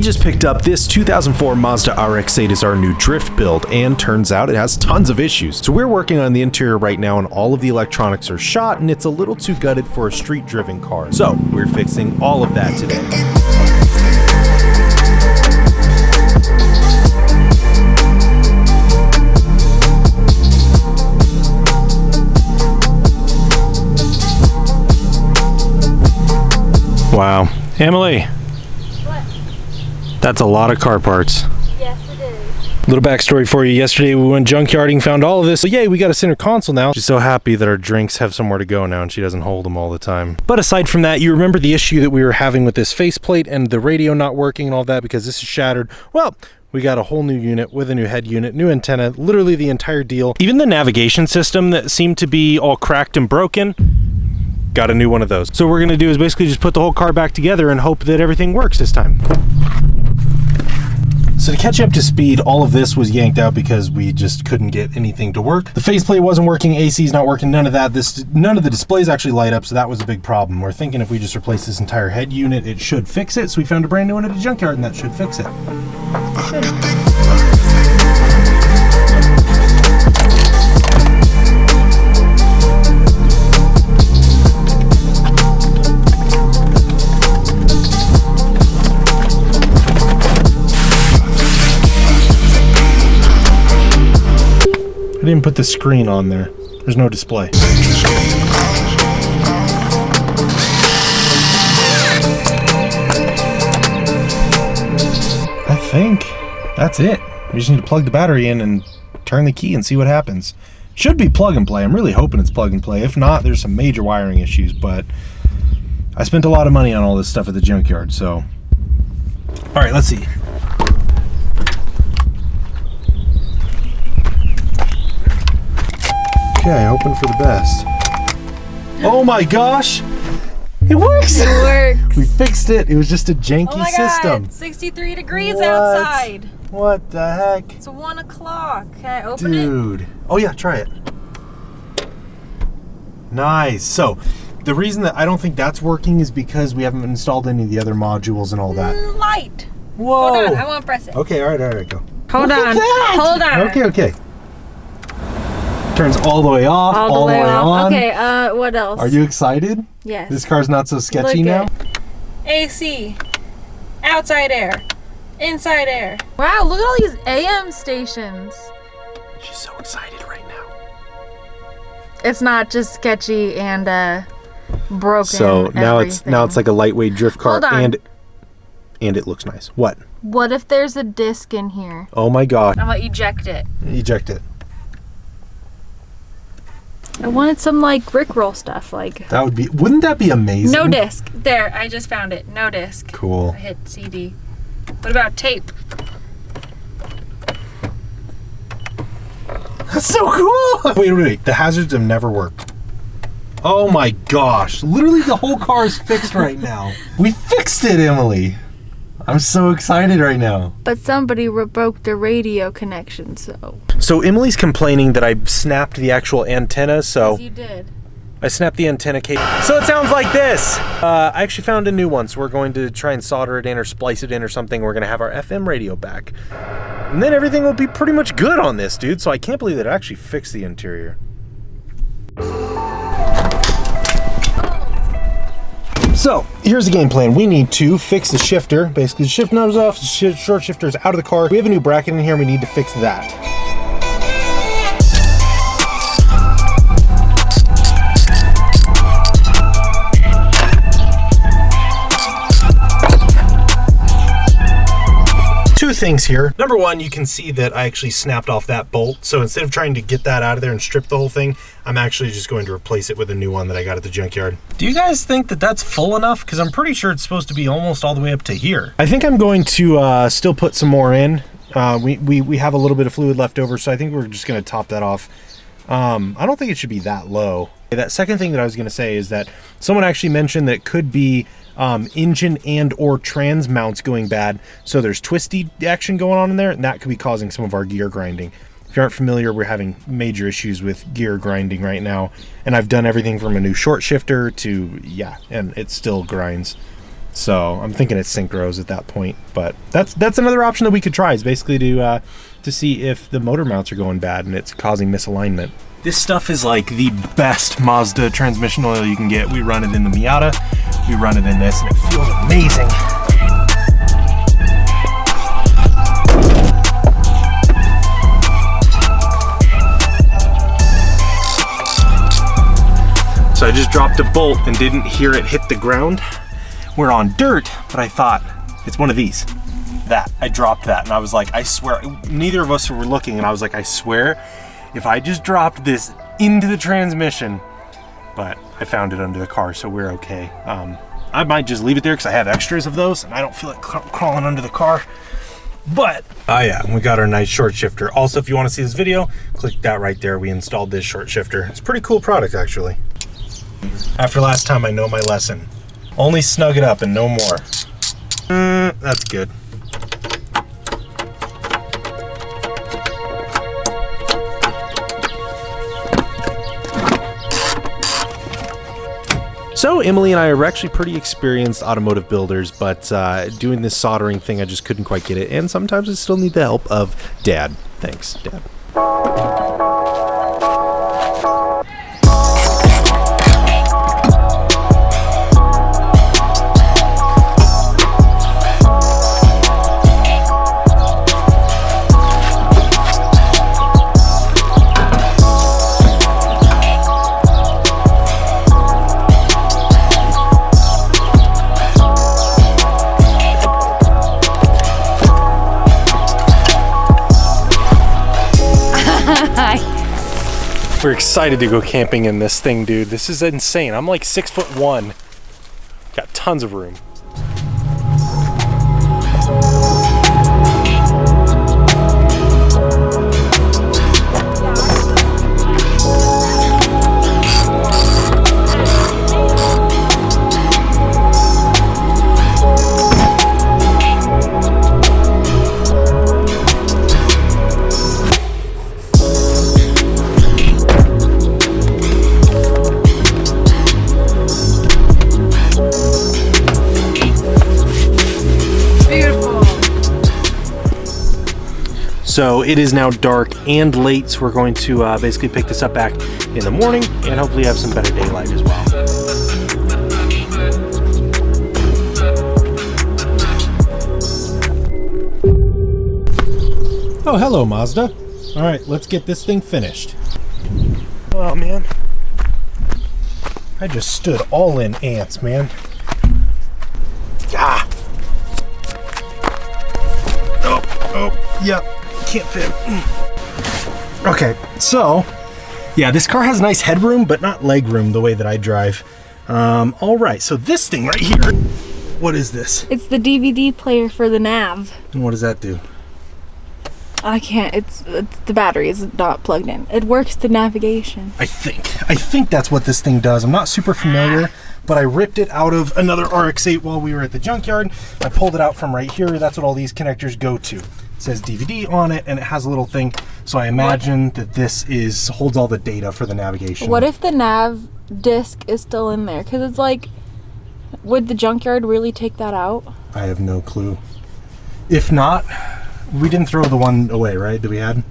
We just picked up this 2004 Mazda RX8 as our new drift build, and turns out it has tons of issues. So we're working on the interior right now, and all of the electronics are shot, and it's a little too gutted for a street-driven car. So we're fixing all of that today. Wow. Emily. What? That's a lot of car parts. Yes, it is. Little backstory for you. Yesterday we went junkyarding, found all of this. So yay, we got a center console now. She's so happy that our drinks have somewhere to go now and she doesn't hold them all the time. But aside from that, you remember the issue that we were having with this faceplate and the radio not working and all that because this is shattered? Well, we got a whole new unit with a new head unit, new antenna, literally the entire deal. Even the navigation system that seemed to be all cracked and broken, got a new one of those. So what we're gonna do is basically just put the whole car back together and hope that everything works this time. So to catch up to speed, all of this was yanked out because we just couldn't get anything to work. The faceplate wasn't working, AC's not working, none of that. None of the displays actually light up, so that was a big problem. We're thinking if we just replace this entire head unit, it should fix it. So we found a brand new one at a junkyard and that should fix it. I didn't put the screen on there. There's no display. I think that's it. We just need to plug the battery in and turn the key and see what happens. Should be plug and play. I'm really hoping it's plug and play. If not, there's some major wiring issues, but I spent a lot of money on all this stuff at the junkyard, so. All right, let's see. Okay, hoping for the best. Oh my gosh! It works! It works! We fixed it. It was just a janky system. God, 63 degrees outside. What the heck? It's 1 o'clock. Can I open it? Dude. Oh yeah, try it. Nice. So, the reason that I don't think that's working is because we haven't installed any of the other modules and all that. Light. Whoa! Hold on, I want to press it. Okay, all right, go. Hold on. Hold on. Okay. Turns all the way off, all the way on. Okay, what else? Are you excited? Yes. This car's not so sketchy now? AC, outside air, inside air. Wow, look at all these AM stations. She's so excited right now. It's not just sketchy and broken. So now everything. it's like a lightweight drift car. Hold on. And it looks nice. What? What if there's a disc in here? Oh my god. I'm gonna eject it. Eject it. I wanted some like Rickroll stuff, like. Wouldn't that be amazing? No disc. There, I just found it. No disc. Cool. I hit CD. What about tape? That's so cool! Wait. The hazards have never worked. Oh my gosh. Literally the whole car is fixed right now. We fixed it, Emily. I'm so excited right now. But somebody broke the radio connection, so. So Emily's complaining that I snapped the actual antenna, so. Yes, you did. I snapped the antenna cable. So it sounds like this. I actually found a new one, so we're going to try and solder it in or splice it in or something. We're gonna have our FM radio back. And then everything will be pretty much good on this, dude. So I can't believe that it actually fixed the interior. So, here's the game plan. We need to fix the shifter. Basically, the shift knob's off, the short shifter is out of the car. We have a new bracket in here, and we need to fix that. Two things here. Number one, you can see that I actually snapped off that bolt. So instead of trying to get that out of there and strip the whole thing, I'm actually just going to replace it with a new one that I got at the junkyard. Do you guys think that that's full enough? Because I'm pretty sure it's supposed to be almost all the way up to here. I think I'm going to still put some more in. We have a little bit of fluid left over, so I think we're just going to top that off. I don't think it should be that low. That second thing that I was going to say is that someone actually mentioned that it could be engine and or trans mounts going bad. So there's twisty action going on in there, and that could be causing some of our gear grinding. If you aren't familiar, we're having major issues with gear grinding right now, and I've done everything from a new short shifter to, yeah, and it still grinds. So I'm thinking it's synchros at that point, but that's another option that we could try, is basically to see if the motor mounts are going bad and it's causing misalignment. This stuff is like the best Mazda transmission oil you can get. We run it in the Miata, we run it in this, and it feels amazing. So I just dropped a bolt and didn't hear it hit the ground. We're on dirt, but I thought it's one of these. I dropped that, and I was like, I swear, neither of us were looking, and I was like, I swear, if I just dropped this into the transmission, but I found it under the car, so we're okay. I might just leave it there because I have extras of those, and I don't feel like crawling under the car. But, oh yeah, we got our nice short shifter. Also, if you want to see this video, click that right there. We installed this short shifter. It's a pretty cool product, actually. After last time, I know my lesson. Only snug it up and no more. That's good. So Emily and I are actually pretty experienced automotive builders, but doing this soldering thing, I just couldn't quite get it. And sometimes I still need the help of Dad. Thanks, Dad. We're excited to go camping in this thing, dude. This is insane. I'm like 6'1". Got tons of room. So it is now dark and late, so we're going to basically pick this up back in the morning and hopefully have some better daylight as well. Oh, hello, Mazda. All right, let's get this thing finished. Oh, man. I just stood all in ants, man. Ah! Oh, yep. Can't fit. Okay, so yeah, this car has nice headroom, but not legroom the way that I drive. All right, so this thing right here, what is this? It's the DVD player for the nav. And what does that do? I can't. It's the battery is not plugged in. It works the navigation. I think that's what this thing does. I'm not super familiar, but I ripped it out of another RX8 while we were at the junkyard. I pulled it out from right here. That's what all these connectors go to. It says DVD on it, and it has a little thing. So I imagine that this holds all the data for the navigation. What if the nav disc is still in there? Because it's like, would the junkyard really take that out? I have no clue. If not, we didn't throw the one away, right, that we had?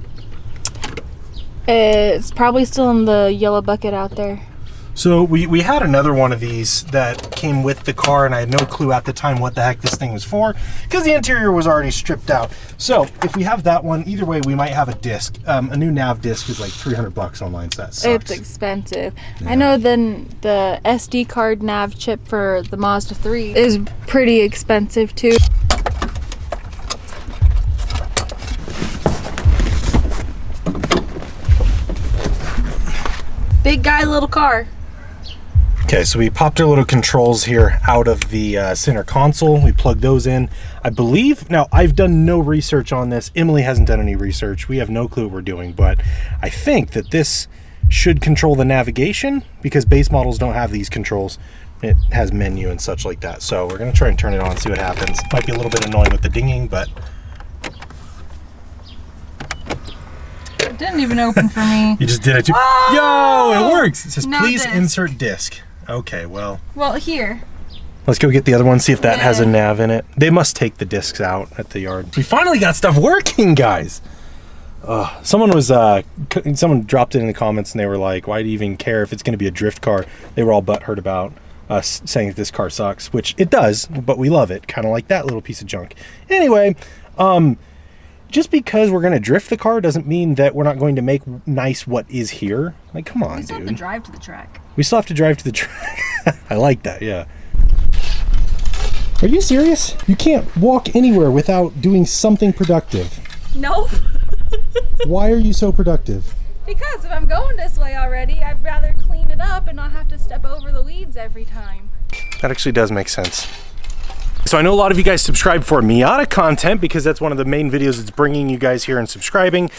It's probably still in the yellow bucket out there. So we had another one of these that came with the car, and I had no clue at the time what the heck this thing was for because the interior was already stripped out. So if we have that one, either way, we might have a disc. A new nav disc is like $300 online, so that sucks. It's expensive. Yeah. I know then the SD card nav chip for the Mazda 3 is pretty expensive too. Big guy, little car. Okay, so we popped our little controls here out of the center console. We plugged those in. I believe, now I've done no research on this. Emily hasn't done any research. We have no clue what we're doing, but I think that this should control the navigation because base models don't have these controls. It has menu and such like that. So we're gonna try and turn it on and see what happens. Might be a little bit annoying with the dinging, but. It didn't even open for me. You just did it too. Oh! Yo, it works. It says, no please disc. Insert disc. Okay, well. Well, here. Let's go get the other one, see if that has a nav in it. They must take the discs out at the yard. We finally got stuff working, guys. Someone dropped it in the comments and they were like, why do you even care if it's going to be a drift car? They were all butthurt about us saying that this car sucks, which it does, but we love it. Kind of like that little piece of junk. Anyway, just because we're going to drift the car doesn't mean that we're not going to make nice what is here. Like, come on, dude. We still have to drive to the track. We still have to drive to the track. I like that, yeah. Are you serious? You can't walk anywhere without doing something productive. Nope. Why are you so productive? Because if I'm going this way already, I'd rather clean it up and not have to step over the weeds every time. That actually does make sense. So I know a lot of you guys subscribe for Miata content because that's one of the main videos that's bringing you guys here and subscribing.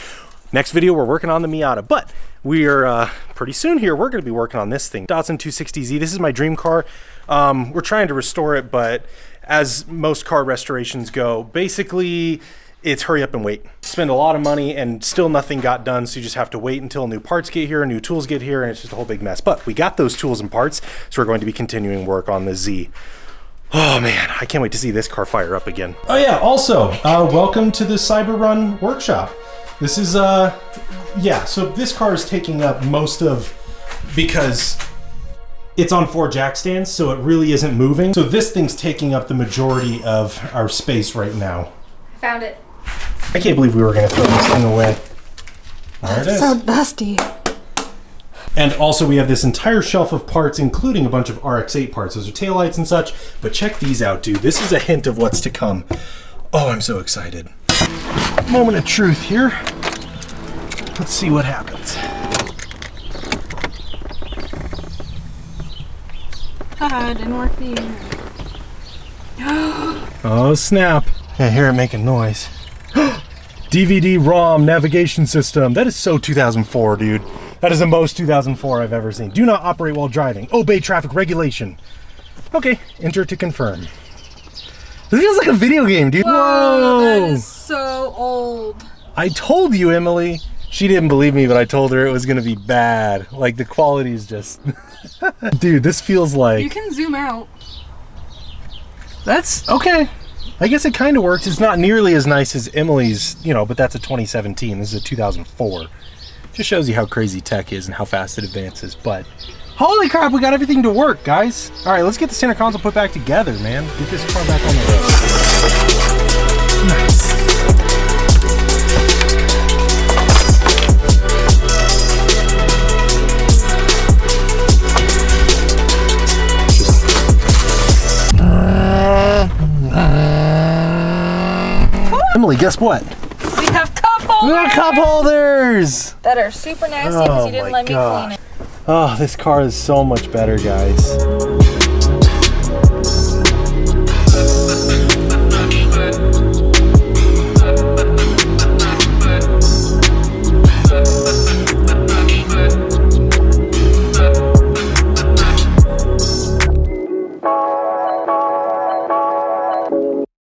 Next video, we're working on the Miata, but we are pretty soon here. We're going to be working on this thing. Datsun 260Z. This is my dream car. We're trying to restore it, but as most car restorations go, basically it's hurry up and wait. Spend a lot of money and still nothing got done, so you just have to wait until new parts get here, new tools get here, and it's just a whole big mess. But we got those tools and parts, so we're going to be continuing work on the Z. Oh man, I can't wait to see this car fire up again. Oh yeah, also, welcome to the Cyber Run workshop. This is, yeah, so this car is taking up most of, because it's on 4 jack stands, so it really isn't moving. So this thing's taking up the majority of our space right now. Found it. I can't believe we were gonna throw this thing away. There it is. So dusty. And also we have this entire shelf of parts, including a bunch of RX8 parts. Those are taillights and such, but check these out, dude. This is a hint of what's to come. Oh, I'm so excited. Moment of truth here. Let's see what happens. Haha, didn't work either. Oh, snap. I hear it making noise. DVD-ROM navigation system. That is so 2004, dude. That is the most 2004 I've ever seen. Do not operate while driving. Obey traffic regulation. Okay, enter to confirm. This feels like a video game, dude. Whoa, that is so old. I told you, Emily. She didn't believe me, but I told her it was gonna be bad. Like, the quality is just... Dude, this feels like... You can zoom out. That's okay. I guess it kind of works. It's not nearly as nice as Emily's, you know, but that's a 2017. This is a 2004. Just shows you how crazy tech is and how fast it advances. But holy crap, we got everything to work, guys. All right, let's get the center console put back together, man. Get this car back on the road. Nice. Emily, guess what? We have cup holders! We got cup holders! That are super nasty because you didn't let me clean it. Oh, this car is so much better, guys.